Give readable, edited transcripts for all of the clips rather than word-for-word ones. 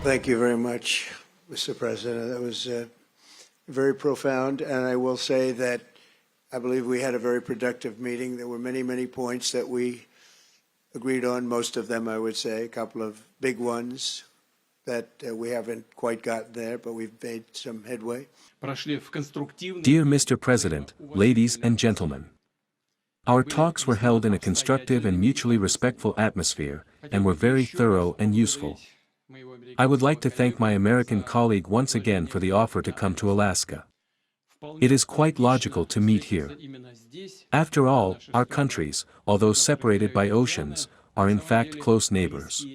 Thank you very much, Mr. President. That was very profound, and I will say that I believe we had a very productive meeting. There were many, many points that we agreed on, most of them, I would say, a couple of big ones that we haven't quite gotten there, but we've made some headway. Dear Mr. President, ladies and gentlemen, our talks were held in a constructive and mutually respectful atmosphere, and were very thorough and useful. I would like to thank my American colleague once again for the offer to come to Alaska. It is quite logical to meet here. After all, our countries, although separated by oceans, are in fact close neighbors.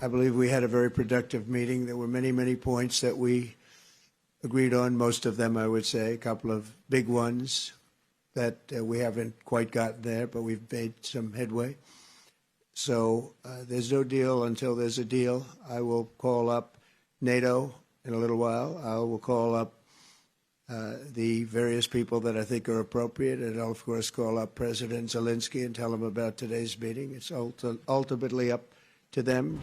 I believe we had a very productive meeting. There were many, many points that we agreed on, most of them, I would say, a couple of big ones that we haven't quite gotten there, but we've made some headway. So there's no deal until there's a deal. I will call up NATO in a little while. I will call up the various people that I think are appropriate, and I'll, of course, call up President Zelensky and tell him about today's meeting. It's ultimately up to them.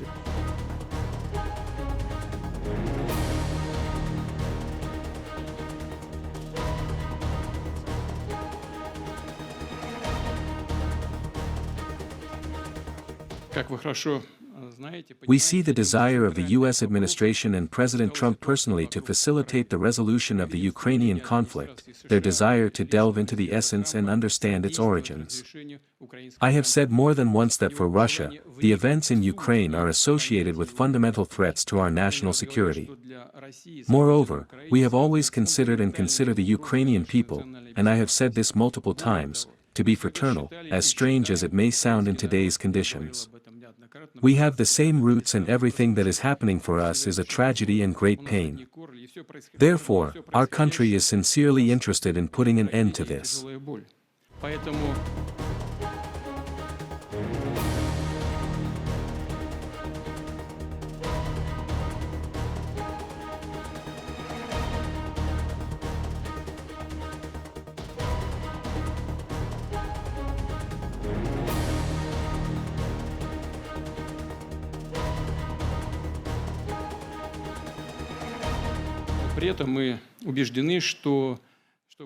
We see the desire of the U.S. administration and President Trump personally to facilitate the resolution of the Ukrainian conflict, their desire to delve into the essence and understand its origins. I have said more than once that for Russia, the events in Ukraine are associated with fundamental threats to our national security. Moreover, we have always considered and consider the Ukrainian people, and I have said this multiple times, to be fraternal, as strange as it may sound in today's conditions. We have the same roots, and everything that is happening for us is a tragedy and great pain. Therefore, our country is sincerely interested in putting an end to this.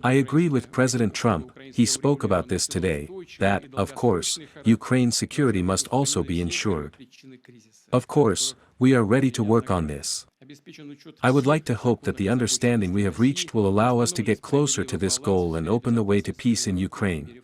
I agree with President Trump. He spoke about this today, that, of course, Ukraine's security must also be ensured. Of course, we are ready to work on this. I would like to hope that the understanding we have reached will allow us to get closer to this goal and open the way to peace in Ukraine.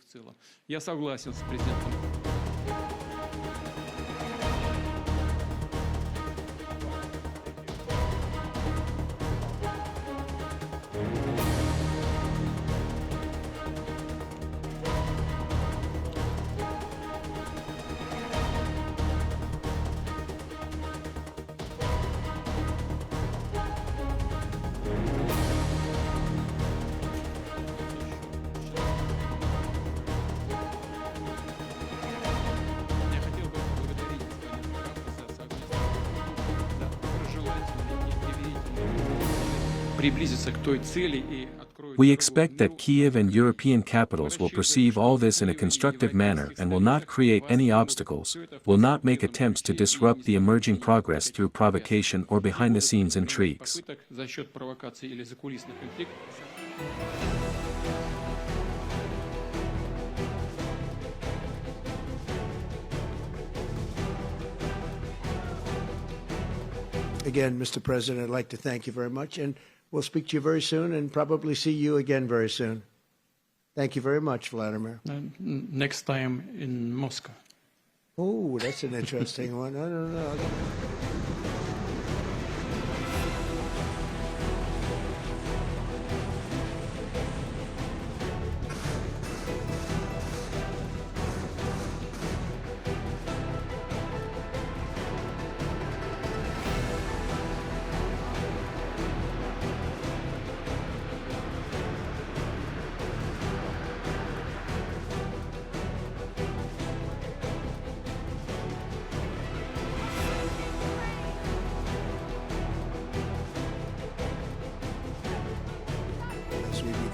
We expect that Kyiv and European capitals will perceive all this in a constructive manner and will not create any obstacles, will not make attempts to disrupt the emerging progress through provocation or behind-the-scenes intrigues. Again, Mr. President, I'd like to thank you very much, and we'll speak to you very soon and probably see you again very soon. Thank you very much, Vladimir. Next time in Moscow. Oh, that's an interesting one. I don't know.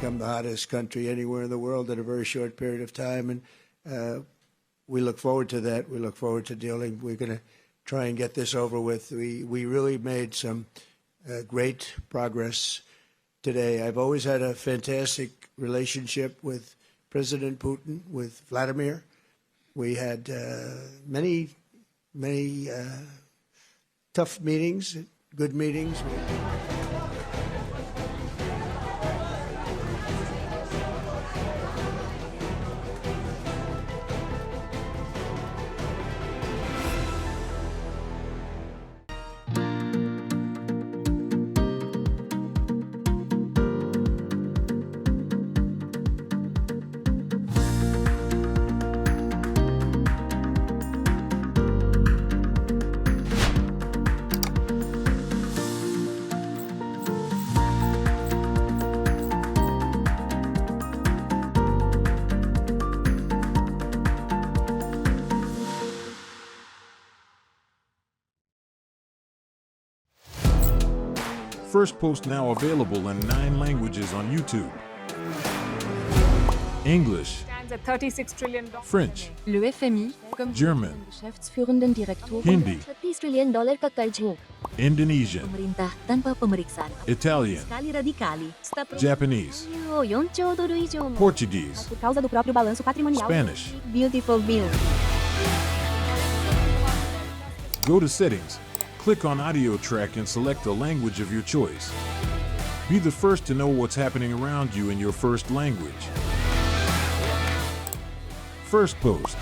become the hottest country anywhere in the world in a very short period of time. And we look forward to that. We look forward to dealing. We're going to try and get this over with. We really made some great progress today. I've always had a fantastic relationship with President Putin, with Vladimir. We had many tough meetings, good meetings. Firstpost now available in 9 languages on YouTube. English, Stands at $36 trillion. French, Le FMI, comme German, Geschäftsführenden Direktor, Hindi, $30 trillion ka karj ho. Indonesian, Pemerintah tanpa pemeriksaan. Italian, Sekali radikali. Japanese, 4兆ドル以上も Portuguese, por causa do próprio balanço patrimonial. Spanish. Beautiful bill. Go to Settings, click on Audio Track and select the language of your choice. Be the first to know what's happening around you in your first language. Firstpost.